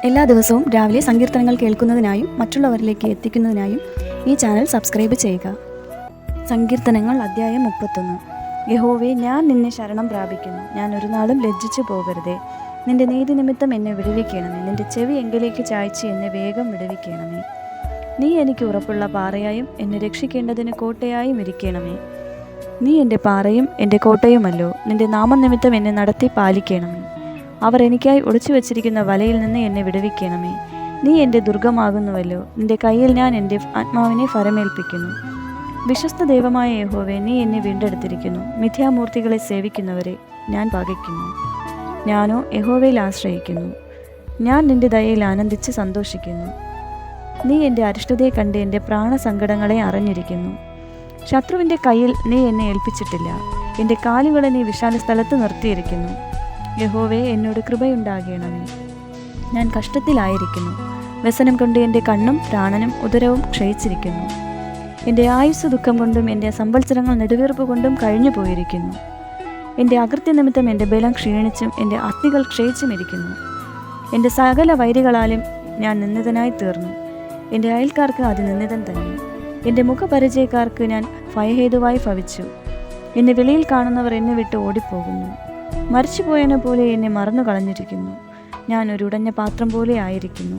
എല്ലാ ദിവസവും രാവിലെ സങ്കീർത്തനങ്ങൾ കേൾക്കുന്നതിനായും മറ്റുള്ളവരിലേക്ക് എത്തിക്കുന്നതിനായും ഈ ചാനൽ സബ്സ്ക്രൈബ് ചെയ്യുക. സങ്കീർത്തനങ്ങൾ അധ്യായം 31. യഹോവേ, ഞാൻ നിന്നെ ശരണം പ്രാപിക്കുന്നു. ഞാൻ ഒരു നാളും ലജ്ജിച്ചു പോകരുതേ. നിന്റെ നീതി നിമിത്തം എന്നെ വിടുവിക്കണമേ. നിന്റെ ചെവി എങ്കിലേക്ക് ചായ്ച്ച് എന്നെ വേഗം വിടുവിക്കണമേ. നീ എനിക്ക് ഉറപ്പുള്ള പാറയായും എന്നെ രക്ഷിക്കേണ്ടതിന് കോട്ടയായും ഇരിക്കണമേ. നീ എൻ്റെ പാറയും എൻ്റെ കോട്ടയുമല്ലോ. നിന്റെ നാമനിമിത്തം എന്നെ നടത്തി പാലിക്കണമേ. അവർ എനിക്കായി ഒളിച്ചു വച്ചിരിക്കുന്ന വലയിൽ നിന്ന് എന്നെ വിടുവിക്കണമേ. നീ എൻ്റെ ദുർഗമാകുന്നുവല്ലോ. നിന്റെ കയ്യിൽ ഞാൻ എൻ്റെ ആത്മാവിനെ ഫരമേൽപ്പിക്കുന്നു. വിശ്വസ്ത ദൈവമായ യഹോവേ, നീ എന്നെ വീണ്ടെടുത്തിരിക്കുന്നു. മിഥ്യാമൂർത്തികളെ സേവിക്കുന്നവരെ ഞാൻ പകയ്ക്കുന്നു. ഞാനോ യഹോവയിൽ ആശ്രയിക്കുന്നു. ഞാൻ നിന്റെ ദയയിൽ ആനന്ദിച്ച് സന്തോഷിക്കുന്നു. നീ എൻ്റെ അരിഷ്ടതയെ കണ്ട് എൻ്റെ പ്രാണസങ്കടങ്ങളെ അറിഞ്ഞിരിക്കുന്നു. ശത്രുവിൻ്റെ കയ്യിൽ നീ എന്നെ ഏൽപ്പിച്ചിട്ടില്ല. എൻ്റെ കാലുകളെ നീ വിശാല സ്ഥലത്ത് നിർത്തിയിരിക്കുന്നു. യഹോവേ, എന്നോട് കൃപയുണ്ടാകണമേ. ഞാൻ കഷ്ടത്തിലായിരിക്കുന്നു. വ്യസനം കൊണ്ട് എൻ്റെ കണ്ണും പ്രാണനും ഉദരവും ക്ഷയിച്ചിരിക്കുന്നു. എൻ്റെ ആയുസ് ദുഃഖം കൊണ്ടും എൻ്റെ സംവത്സരങ്ങൾ നെടുവീർപ്പ് കൊണ്ടും കഴിഞ്ഞു പോയിരിക്കുന്നു. എൻ്റെ അകൃത്യനിമിത്തം എൻ്റെ ബലം ക്ഷീണിച്ചും എൻ്റെ അസ്ഥികൾ ക്ഷയിച്ചും ഇരിക്കുന്നു. എൻ്റെ സകല വൈരികളാലും ഞാൻ നിന്ദിതനായി തീർന്നു. എൻ്റെ അയൽക്കാർക്ക് അത് നിന്ദിതൻ തന്നെ. എൻ്റെ മുഖപരിചയക്കാർക്ക് ഞാൻ ഭയഹേതുവായി ഭവിച്ചു. എന്നെ വെളിയിൽ കാണുന്നവർ എന്നെ വിട്ട് ഓടിപ്പോകുന്നു. മരിച്ചുപോയതിനെ പോലെ എന്നെ മറന്നു കളഞ്ഞിരിക്കുന്നു. ഞാൻ ഒരു ഉടഞ്ഞ പാത്രം പോലെ ആയിരിക്കുന്നു.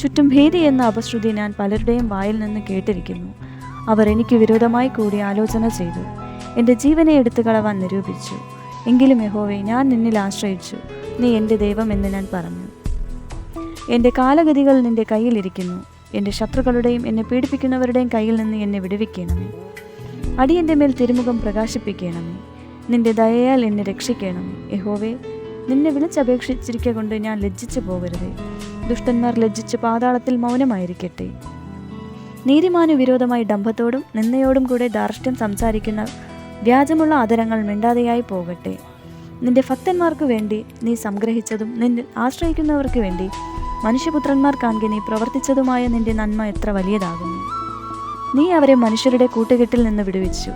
ചുറ്റും ഭീതി എന്ന അപശ്രുതി ഞാൻ പലരുടെയും വായിൽ നിന്ന് കേട്ടിരിക്കുന്നു. അവർ എനിക്ക് വിരോധമായി കൂടി ആലോചന ചെയ്തു. എൻ്റെ ജീവനെ എടുത്തു കളവാൻ നിരൂപിച്ചു. എങ്കിലും യഹോവേ, ഞാൻ നിന്നിൽ ആശ്രയിച്ചു. നീ എൻ്റെ ദൈവം എന്ന് ഞാൻ പറഞ്ഞു. എൻ്റെ കാലഗതികൾ നിൻ്റെ കയ്യിലിരിക്കുന്നു. എൻ്റെ ശത്രുക്കളുടെയും എന്നെ പീഡിപ്പിക്കുന്നവരുടെയും കയ്യിൽ നിന്ന് എന്നെ വിടുവിക്കണമേ. അടിയൻ്റെ മേൽ തിരുമുഖം പ്രകാശിപ്പിക്കണമേ. നിന്റെ ദയയാൽ എന്നെ രക്ഷിക്കണമേ. യഹോവേ, നിന്നെ വിളിച്ചപേക്ഷിച്ചിരിക്ക കൊണ്ട് ഞാൻ ലജ്ജിച്ചു പോകരുതേ. ദുഷ്ടന്മാർ ലജ്ജിച്ച് പാതാളത്തിൽ മൗനമായിരിക്കട്ടെ. നീതിമാനു വിരോധമായി ഡംഭത്തോടും നിന്നയോടും കൂടെ ധാർഷ്ട്യം സംസാരിക്കുന്ന വ്യാജമുള്ള ആദരങ്ങൾ മിണ്ടാതെയായി പോകട്ടെ. നിന്റെ ഭക്തന്മാർക്ക് വേണ്ടി നീ സംഗ്രഹിച്ചതും നിന്നിൽ ആശ്രയിക്കുന്നവർക്ക് വേണ്ടി മനുഷ്യപുത്രന്മാർ കാണെ നീ പ്രവർത്തിച്ചതുമായ നിന്റെ നന്മ എത്ര വലിയതാകുന്നു. നീ അവരെ മനുഷ്യരുടെ കൂട്ടുകെട്ടിൽ നിന്ന് വിടുവിച്ചു.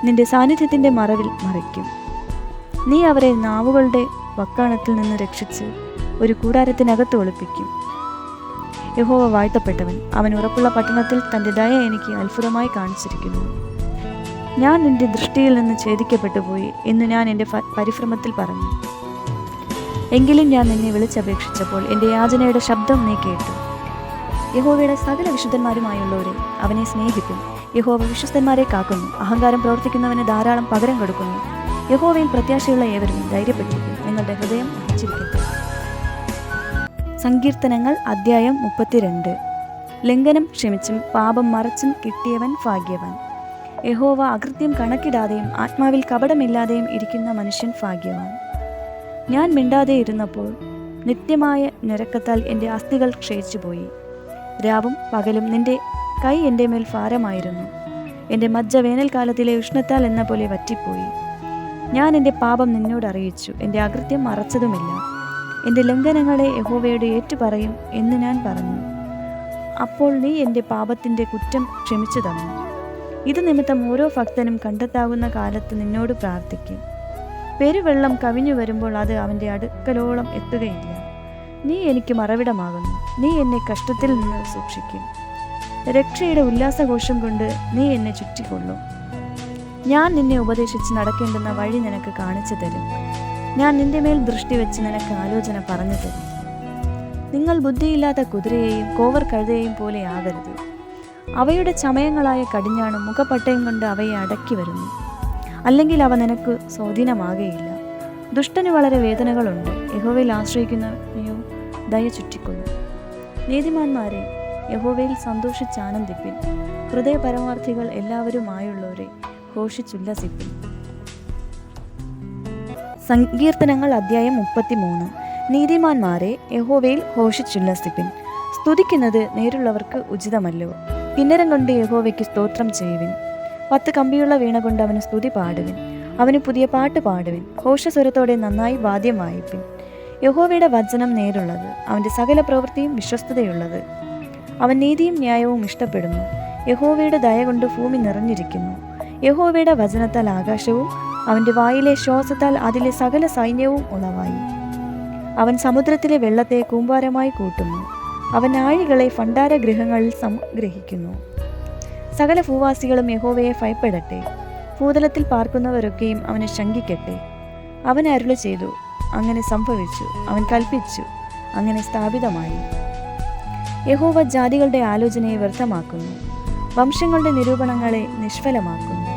നിന്റെ സാന്നിധ്യത്തിൻ്റെ മറവിൽ മറയ്ക്കും. നീ അവരെ നാവുകളുടെ വക്കാണത്തിൽ നിന്ന് രക്ഷിച്ച് ഒരു കൂടാരത്തിനകത്ത് ഒളിപ്പിക്കും. യഹോവ വാഴ്ത്തപ്പെട്ടവൻ. അവൻ ഉറപ്പുള്ള പട്ടണത്തിൽ തൻ്റെ ദയ എനിക്ക് അത്ഭുതമായി കാണിച്ചിരിക്കുന്നു. ഞാൻ നിന്റെ ദൃഷ്ടിയിൽ നിന്ന് ഛേദിക്കപ്പെട്ടു പോയി എന്ന് ഞാൻ എൻ്റെ പരിഭ്രമത്തിൽ പറഞ്ഞു. എങ്കിലും ഞാൻ നിന്നെ വിളിച്ചപേക്ഷിച്ചപ്പോൾ എൻ്റെ യാചനയുടെ ശബ്ദം നീ കേട്ടു. യഹോവയുടെ സകല വിശുദ്ധന്മാരുമായുള്ളവരെ അവനെ സ്നേഹിക്കും. യഹോവ വിശ്വസ്തന്മാരെ കാക്കുന്നു. അഹങ്കാരം പ്രവർത്തിക്കുന്നവന് ധാരാളം പകരം കൊടുക്കുന്നു. യഹോവയിൽ പ്രത്യാശയുള്ള ഏവരും ധൈര്യപ്പെട്ടിരിക്കും. നിങ്ങളുടെ ഹൃദയം ഉറച്ചിരിക്കട്ടെ. സങ്കീർത്തനങ്ങൾ അധ്യായം 32. ലംഘനം ക്ഷമിച്ചും പാപം മറച്ചും കിട്ടിയവൻ ഭാഗ്യവാൻ. യഹോവ അകൃത്യം കണക്കിടാതെയും ആത്മാവിൽ കപടമില്ലാതെയും ഇരിക്കുന്ന മനുഷ്യൻ ഭാഗ്യവാൻ. ഞാൻ മിണ്ടാതെ ഇരുന്നപ്പോൾ നിത്യമായ ഞരക്കത്താൽ എൻ്റെ അസ്ഥികൾ ക്ഷയിച്ചുപോയി. രാവും പകലും നിന്റെ കൈ എൻ്റെ മേൽ ഭാരമായിരുന്നു. എൻ്റെ മജ്ജ വേനൽക്കാലത്തിലെ ഉഷ്ണത്താൽ എന്ന പോലെ വറ്റിപ്പോയി. ഞാൻ എൻ്റെ പാപം നിന്നോട് അറിയിച്ചു. എൻ്റെ അകൃത്യം മറച്ചതുമില്ല. എൻ്റെ ലംഘനങ്ങളെ യഹോവയോട് ഏറ്റുപറയും എന്ന് ഞാൻ പറഞ്ഞു. അപ്പോൾ നീ എൻ്റെ പാപത്തിൻ്റെ കുറ്റം ക്ഷമിച്ചു തന്നു. ഇത് നിമിത്തം ഓരോ ഭക്തനും കണ്ടെത്താവുന്ന കാലത്ത് നിന്നോട് പ്രാർത്ഥിക്കും. പെരുവെള്ളം കവിഞ്ഞു വരുമ്പോൾ അത് അവൻ്റെ അടുക്കലോളം എത്തുകയില്ല. നീ എനിക്ക് മറവിടമാകുന്നു. നീ എന്നെ കഷ്ടത്തിൽ നിന്ന് സൂക്ഷിക്കും. രക്ഷയുടെ ഉല്ലാസഘോഷം കൊണ്ട് നീ എന്നെ ചുറ്റിക്കൊള്ളും. ഞാൻ നിന്നെ ഉപദേശിച്ച് നടക്കേണ്ടുന്ന വഴി നിനക്ക് കാണിച്ചു തരും. ഞാൻ നിന്റെ മേൽ ദൃഷ്ടി വെച്ച് നിനക്ക് ആലോചന പറഞ്ഞു തരും. നിങ്ങൾ ബുദ്ധിയില്ലാത്ത കുതിരയെയും കോവർ കഴുതയെയും പോലെ ആകരുത്. അവയുടെ ചമയങ്ങളായ കടിഞ്ഞാണും മുഖപ്പട്ടയും കൊണ്ട് അവയെ അടക്കി വരുന്നു. അല്ലെങ്കിൽ അവ നിനക്ക് സ്വാധീനമാകുകയില്ല. ദുഷ്ടന് വളരെ വേദനകളുണ്ട്. യഹോവയിൽ ആശ്രയിക്കുന്നവനെയോ ദയ ചുറ്റിക്കൊള്ളും. നീതിമാന്മാരെ, യഹോവയിൽ സന്തോഷിച്ചാനന്ദിപ്പിൻ. ഹൃദയ പരമാർത്ഥികൾ എല്ലാവരുമായുള്ളവരെ ഘോഷിച്ചുല്ലസിപ്പിൻ. സങ്കീർത്തനങ്ങൾ അധ്യായം 33. നീതിമാന്മാരെ, യഹോവയിൽ ഘോഷിച്ചുല്ലസിപ്പിൻ. സ്തുതിക്കുന്നത് നേരുള്ളവർക്ക് ഉചിതമല്ലോ. കിന്നരം കൊണ്ട് യഹോവയ്ക്ക് സ്തോത്രം ചെയ്യുവിൻ. 10 കമ്പിയുള്ള വീണ കൊണ്ട് അവന് സ്തുതി പാടുവിൻ. അവന് പുതിയ പാട്ട് പാടുവിൻ. ഘോഷസ്വരത്തോടെ നന്നായി വാദ്യം വായിപ്പിൻ. യഹോവയുടെ വചനം നേരുള്ളത്. അവൻ്റെ സകല പ്രവൃത്തിയും വിശ്വസ്തതയുള്ളത്. അവൻ നീതിയും ന്യായവും ഇഷ്ടപ്പെടുന്നു. യഹോവയുടെ ദയ കൊണ്ട് ഭൂമി നിറഞ്ഞിരിക്കുന്നു. യഹോവയുടെ വചനത്താൽ ആകാശവും അവൻ്റെ വായിലെ ശ്വാസത്താൽ അതിലെ സകല സൈന്യവും ഉളവായി. അവൻ സമുദ്രത്തിലെ വെള്ളത്തെ കൂമ്പാരമായി കൂട്ടുന്നു. അവൻ ആഴികളെ ഭണ്ഡാരഗൃഹങ്ങളിൽ സംഗ്രഹിക്കുന്നു. സകല ഭൂവാസികളും യഹോവയെ ഭയപ്പെടട്ടെ. ഭൂതലത്തിൽ പാർക്കുന്നവരൊക്കെയും അവനെ ശങ്കിക്കട്ടെ. അവൻ അരുളി ചെയ്തു, അങ്ങനെ സംഭവിച്ചു. അവൻ കൽപ്പിച്ചു, അങ്ങനെ സ്ഥാപിതമായി. യഹോവ ജാതികളുടെ ആലോചനയെ വ്യർത്ഥമാക്കുന്നു, വംശങ്ങളുടെ നിരൂപണങ്ങളെ നിഷ്ഫലമാക്കുന്നു.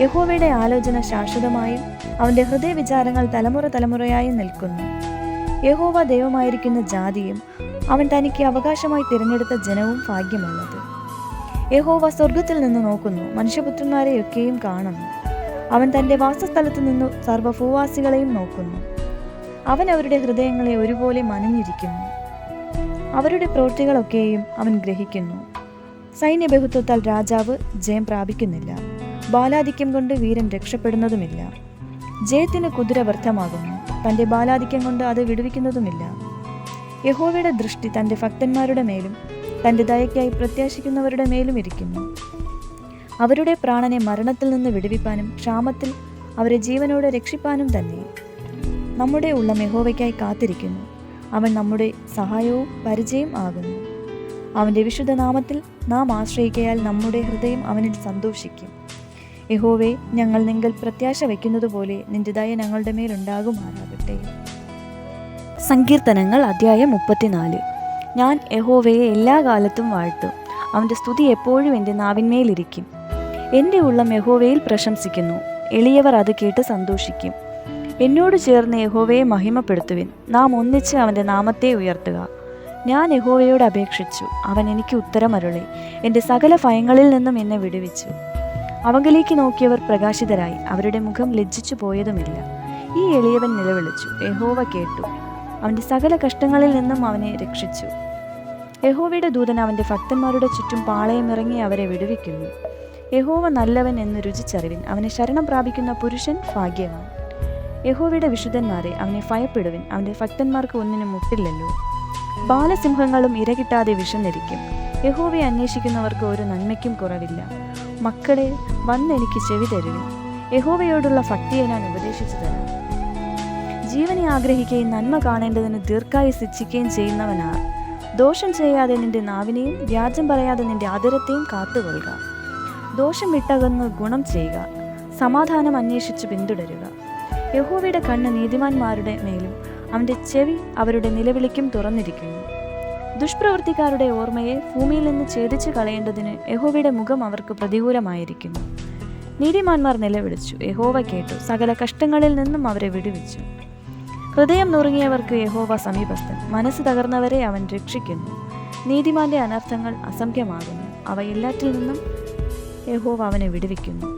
യഹോവയുടെ ആലോചന ശാശ്വതമായും അവൻ്റെ ഹൃദയവിചാരങ്ങൾ തലമുറ തലമുറയായും നിൽക്കുന്നു. യഹോവ ദൈവമായിരിക്കുന്ന ജാതിയും അവൻ തനിക്ക് അവകാശമായി തിരഞ്ഞെടുത്ത ജനവും ഭാഗ്യമുള്ളത്. യഹോവ സ്വർഗത്തിൽ നിന്ന് നോക്കുന്നു, മനുഷ്യപുത്രന്മാരെയൊക്കെയും കാണുന്നു. അവൻ തൻ്റെ വാസസ്ഥലത്ത് നിന്നു സർവ്വഭൂവാസികളെയും നോക്കുന്നു. അവൻ അവരുടെ ഹൃദയങ്ങളെ ഒരുപോലെ മനഞ്ഞിരിക്കുന്നു. അവരുടെ പ്രവൃത്തികളൊക്കെയും അവൻ ഗ്രഹിക്കുന്നു. സൈന്യബഹുത്വത്താൽ രാജാവ് ജയം പ്രാപിക്കുന്നില്ല, ബാലാധിക്യം കൊണ്ട് വീരൻ രക്ഷപ്പെടുന്നതുമില്ല. ജയത്തിന് കുതിര വ്യർത്ഥമാകുന്നു, തൻ്റെ ബാലാധിക്യം കൊണ്ട് അത് വിടുവിക്കുന്നതുമില്ല. യഹോവയുടെ ദൃഷ്ടി തൻ്റെ ഭക്തന്മാരുടെ മേലും തൻ്റെ ദയയ്ക്കായി പ്രത്യാശിക്കുന്നവരുടെ മേലും ഇരിക്കുന്നു. അവരുടെ പ്രാണനെ മരണത്തിൽ നിന്ന് വിടുവിപ്പാനും ക്ഷാമത്തിൽ അവരെ ജീവനോടെ രക്ഷിപ്പാനും തന്നെ. നമ്മുടെ ഉള്ളം യഹോവയ്ക്കായി കാത്തിരിക്കുന്നു. അവൻ നമ്മുടെ സഹായവും പരിചയം ആകുന്നു. അവൻ്റെ വിശുദ്ധ നാമത്തിൽ നാം ആശ്രയിക്കയാൽ നമ്മുടെ ഹൃദയം അവനിൽ സന്തോഷിക്കും. യഹോവേ, ഞങ്ങൾ നിങ്കൽ പ്രത്യാശ വയ്ക്കുന്നത് പോലെ നിന്റെ ദയ ഞങ്ങളുടെ മേലുണ്ടാകുമാറാകട്ടെ. സങ്കീർത്തനങ്ങൾ അധ്യായം 34. ഞാൻ യഹോവയെ എല്ലാ കാലത്തും വാഴ്ത്തും. അവൻ്റെ സ്തുതി എപ്പോഴും എൻ്റെ നാവിന്മേലിരിക്കും. എൻ്റെ ഉള്ളം യഹോവയിൽ പ്രശംസിക്കുന്നു, എളിയവർ അത് കേട്ട് സന്തോഷിക്കും. എന്നോട് ചേർന്ന് യഹോവയെ മഹിമപ്പെടുത്തുവിൻ. നാം ഒന്നിച്ച് അവൻ്റെ നാമത്തെ ഉയർത്തുക. ഞാൻ യഹോവയോട് അപേക്ഷിച്ചു, അവൻ എനിക്ക് ഉത്തരമരുളി. എൻ്റെ സകല ഭയങ്ങളിൽ നിന്നും എന്നെ വിടുവിച്ചു. അവങ്കിലേക്ക് നോക്കിയവർ പ്രകാശിതരായി, അവരുടെ മുഖം ലജ്ജിച്ചു പോയതുമില്ല. ഈ എളിയവൻ നിലവിളിച്ചു, യഹോവ കേട്ടു. അവൻ്റെ സകല കഷ്ടങ്ങളിൽ നിന്നും അവനെ രക്ഷിച്ചു. യഹോവയുടെ ദൂതൻ അവൻ്റെ ഭക്തന്മാരുടെ ചുറ്റും പാളയമിറങ്ങി അവരെ വിടുവിക്കുന്നു. യഹോവ നല്ലവൻ എന്ന് രുചിച്ചറിവിൻ. അവനെ ശരണം പ്രാപിക്കുന്ന പുരുഷൻ ഭാഗ്യവാൻ. യഹോവയുടെ വിശുദ്ധന്മാരെ, അവനെ ഭയപ്പെടുവിൻ. അവൻ്റെ ഭക്തന്മാർക്ക് ഒന്നിനും മുട്ടില്ലല്ലോ. ബാലസിംഹങ്ങളും ഇരകിട്ടാതെ വിശന്നിരിക്കും. യഹോവയെ അന്വേഷിക്കുന്നവർക്ക് ഒരു നന്മയ്ക്കും കുറവില്ല. മക്കളെ, വന്നെനിക്ക് ചെവി തരുവിൻ. യഹോവയോടുള്ള ഭക്തിയെ ഞാൻ ഉപദേശിച്ചു തരാം. ജീവനെ ആഗ്രഹിക്കുകയും നന്മ കാണേണ്ടതിന് ദീർഘായുസ്സ് ഇച്ഛിക്കുകയും ചെയ്യുന്നവനാർ. ദോഷം ചെയ്യാതെ നിന്റെ നാവിനെയും വ്യാജം പറയാതെ നിന്റെ ആദരത്തെയും കാത്തുകൊള്ളുക. ദോഷം വിട്ടകന്ന് ഗുണം ചെയ്യുക, സമാധാനം അന്വേഷിച്ച് പിന്തുടരുക. യഹോവയുടെ കണ്ണ് നീതിമാന്മാരുടെ മേലും അവൻ്റെ ചെവി അവരുടെ നിലവിളിക്കും തുറന്നിരിക്കുന്നു. ദുഷ്പ്രവൃത്തിക്കാരുടെ ഓർമ്മയെ ഭൂമിയിൽ നിന്ന് ഛേദിച്ചു കളയേണ്ടതിന് യഹോവയുടെ മുഖം അവർക്ക് പ്രതികൂലമായിരിക്കുന്നു. നീതിമാന്മാർ നിലവിളിച്ചു, യഹോവ കേട്ടു. സകല കഷ്ടങ്ങളിൽ നിന്നും അവരെ വിടുവിച്ചു. ഹൃദയം നുറുങ്ങിയവർക്ക് യഹോവ സമീപസ്ഥൻ. മനസ്സ് തകർന്നവരെ അവൻ രക്ഷിക്കുന്നു. നീതിമാന്റെ അനർത്ഥങ്ങൾ അസംഖ്യമാകുന്നു. അവ എല്ലാറ്റിൽ നിന്നും യഹോവ അവനെ വിടുവിക്കുന്നു.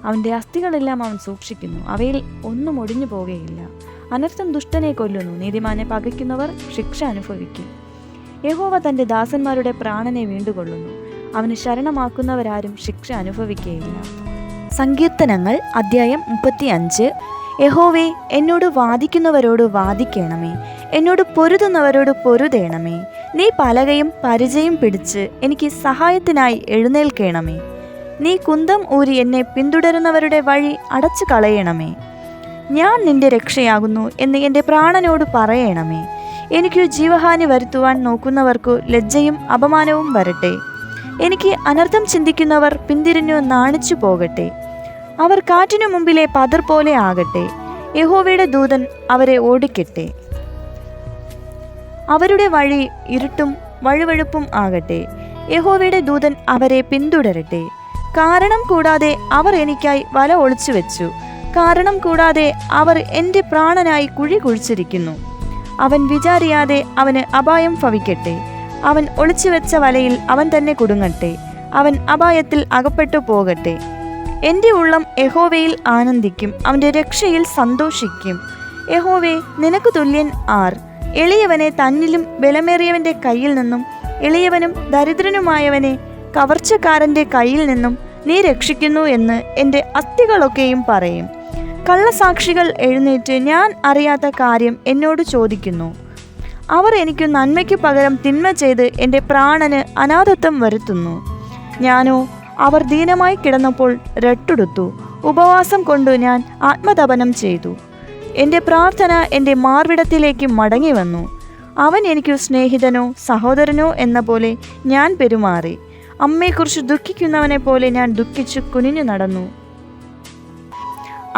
അവൻ്റെ അസ്ഥികളെല്ലാം അവൻ സൂക്ഷിക്കുന്നു. അവയിൽ ഒന്നും ഒടിഞ്ഞു പോകുകയില്ല. അനർത്ഥം ദുഷ്ടനെ കൊല്ലുന്നു. നീതിമാനെ പകയ്ക്കുന്നവർ ശിക്ഷ അനുഭവിക്കും. യഹോവ തൻ്റെ ദാസന്മാരുടെ പ്രാണനെ വീണ്ടുകൊള്ളുന്നു. അവന് ശരണമാക്കുന്നവരാരും ശിക്ഷ അനുഭവിക്കുകയില്ല. സങ്കീർത്തനങ്ങൾ അധ്യായം 35. യഹോവേ, എന്നോട് വാദിക്കുന്നവരോട് വാദിക്കണമേ, എന്നോട് പൊരുതുന്നവരോട് പൊരുതേണമേ. നീ പലകയും പരിചയും പിടിച്ച് എനിക്ക് സഹായത്തിനായി എഴുന്നേൽക്കണമേ. നീ കുന്തം ഊരി എന്നെ പിന്തുടരുന്നവരുടെ വഴി അടച്ചു കളയണമേ. ഞാൻ നിന്റെ രക്ഷയാകുന്നു എന്ന് എൻ്റെ പ്രാണനോട് പറയണമേ. എനിക്ക് ജീവഹാനി വരുത്തുവാൻ നോക്കുന്നവർക്കു ലജ്ജയും അപമാനവും വരട്ടെ. എനിക്ക് അനർത്ഥം ചിന്തിക്കുന്നവർ പിന്തിരിഞ്ഞു നാണിച്ചു പോകട്ടെ. അവർ കാറ്റിനു മുമ്പിലെ പതർ പോലെ ആകട്ടെ. യഹോവയുടെ ദൂതൻ അവരെ ഓടിക്കട്ടെ. അവരുടെ വഴി ഇരുട്ടും വഴുവഴുപ്പും ആകട്ടെ. യഹോവയുടെ ദൂതൻ അവരെ പിന്തുടരട്ടെ. കാരണം കൂടാതെ അവർ എനിക്കായി വല ഒളിച്ചു വെച്ചു. കാരണം കൂടാതെ അവർ എൻ്റെ പ്രാണനായി കുഴി കുഴിച്ചിരിക്കുന്നു. അവൻ വിചാരിയാതെ അവന് അപായം ഭവിക്കട്ടെ. അവൻ ഒളിച്ചുവെച്ച വലയിൽ അവൻ തന്നെ കുടുങ്ങട്ടെ. അവൻ അപായത്തിൽ അകപ്പെട്ടു പോകട്ടെ. എൻ്റെ ഉള്ളം യഹോവയിൽ ആനന്ദിക്കും, അവൻ്റെ രക്ഷയിൽ സന്തോഷിക്കും. യഹോവേ, നിനക്ക് തുല്യൻ ആർ? എളിയവനെ തന്നിലും ബലമേറിയവൻ്റെ കയ്യിൽ നിന്നും എളിയവനും ദരിദ്രനുമായവനെ കവർച്ചക്കാരൻ്റെ കയ്യിൽ നിന്നും നീ രക്ഷിക്കുന്നു എന്ന് എൻ്റെ അസ്ഥികളൊക്കെയും പറയും. കള്ളസാക്ഷികൾ എഴുന്നേറ്റ് ഞാൻ അറിയാത്ത കാര്യം എന്നോട് ചോദിക്കുന്നു. അവർ എനിക്ക് നന്മയ്ക്ക് പകരം തിന്മ ചെയ്ത് എൻ്റെ പ്രാണന് അനാഥത്വം വരുത്തുന്നു. ഞാനോ അവർ ദീനമായി കിടന്നപ്പോൾ രട്ടുടുത്തു. ഉപവാസം കൊണ്ട് ഞാൻ ആത്മതപനം ചെയ്തു. എൻ്റെ പ്രാർത്ഥന എൻ്റെ മാർവിടത്തിലേക്ക് മടങ്ങി വന്നു. അവൻ എനിക്ക് സ്നേഹിതനോ സഹോദരനോ എന്ന പോലെ ഞാൻ പെരുമാറി. അമ്മയെക്കുറിച്ച് ദുഃഖിക്കുന്നവനെ പോലെ ഞാൻ ദുഃഖിച്ചു കുനിഞ്ഞു നടന്നു.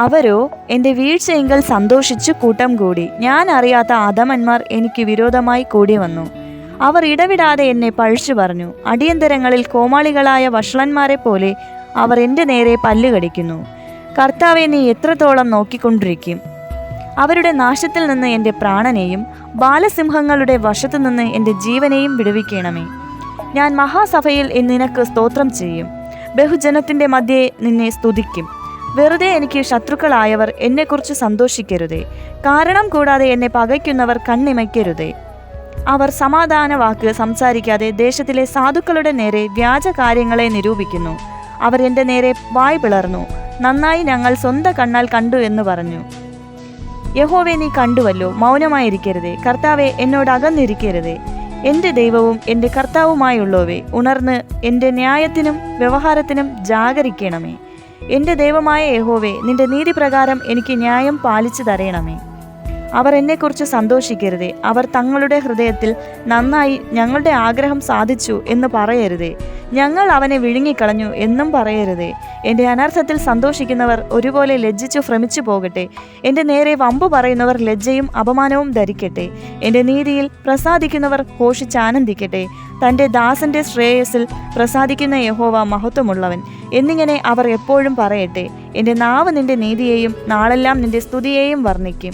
അവരോ എൻ്റെ വീഴ്ചയെങ്കിൽ സന്തോഷിച്ചു കൂട്ടം കൂടി. ഞാൻ അറിയാത്ത അധമന്മാർ എനിക്ക് വിരോധമായി കൂടി വന്നു. അവർ ഇടവിടാതെ എന്നെ പഴിച്ചു പറഞ്ഞു. അടിയന്തരങ്ങളിൽ കോമാളികളായ വഷളന്മാരെ പോലെ അവർ എൻ്റെ നേരെ പല്ലുകടിക്കുന്നു. കർത്താവെ, നീ എത്രത്തോളം നോക്കിക്കൊണ്ടിരിക്കും? അവരുടെ നാശത്തിൽ നിന്ന് എൻ്റെ പ്രാണനെയും ബാലസിംഹങ്ങളുടെ വശത്തു നിന്ന് എൻ്റെ ജീവനെയും വിടുവിക്കണമേ. ഞാൻ മഹാസഭയിൽ നിനക്ക് സ്തോത്രം ചെയ്യും. ബഹുജനത്തിൻ്റെ മധ്യേ നിന്നെ സ്തുതിക്കും. വെറുതെ എനിക്ക് ശത്രുക്കളായവർ എന്നെക്കുറിച്ച് സന്തോഷിക്കരുതേ. കാരണം കൂടാതെ എന്നെ പകയ്ക്കുന്നവർ കണ്ണിമയ്ക്കരുതേ. അവർ സമാധാന വാക്ക് സംസാരിക്കാതെ ദേശത്തിലെ സാധുക്കളുടെ നേരെ വ്യാജ കാര്യങ്ങളെ നിരൂപിക്കുന്നു. അവർ എൻ്റെ നേരെ വായ് പിളർന്നു. നന്നായി, ഞങ്ങൾ സ്വന്തം കണ്ണാൽ കണ്ടു എന്ന് പറഞ്ഞു. യഹോവേ, നീ കണ്ടുവല്ലോ, മൗനമായിരിക്കരുതേ. കർത്താവെ, എന്നോട് അകന്നിരിക്കരുതേ. എൻ്റെ ദൈവവും എൻ്റെ കർത്താവുമായുള്ളവേ, ഉണർന്ന് എൻ്റെ ന്യായത്തിനും വ്യവഹാരത്തിനും ജാഗരിക്കണമേ. എൻ്റെ ദൈവമായ യഹോവേ, നിന്റെ നീതിപ്രകാരം എനിക്ക് ന്യായം പാലിച്ചു തരയണമേ. അവർ എന്നെക്കുറിച്ച് സന്തോഷിക്കരുതേ. അവർ തങ്ങളുടെ ഹൃദയത്തിൽ നന്നായി, ഞങ്ങളുടെ ആഗ്രഹം സാധിച്ചു എന്ന് പറയരുതേ. ഞങ്ങൾ അവനെ വിഴുങ്ങിക്കളഞ്ഞു എന്നും പറയരുതേ. എൻ്റെ അനർത്ഥത്തിൽ സന്തോഷിക്കുന്നവർ ഒരുപോലെ ലജ്ജിച്ചു ഭ്രമിച്ചു പോകട്ടെ. എൻ്റെ നേരെ വമ്പു പറയുന്നവർ ലജ്ജയും അപമാനവും ധരിക്കട്ടെ. എൻ്റെ നീതിയിൽ പ്രസാദിക്കുന്നവർ ഘോഷിച്ചാനന്ദിക്കട്ടെ. തൻ്റെ ദാസൻ്റെ ശ്രേയസ്സിൽ പ്രസാദിക്കുന്ന യഹോവ മഹത്വമുള്ളവൻ എന്നിങ്ങനെ അവർ എപ്പോഴും പറയട്ടെ. എൻ്റെ നാവ് നിന്റെ നീതിയെയും നാളെല്ലാം നിന്റെ സ്തുതിയെയും വർണ്ണിക്കും.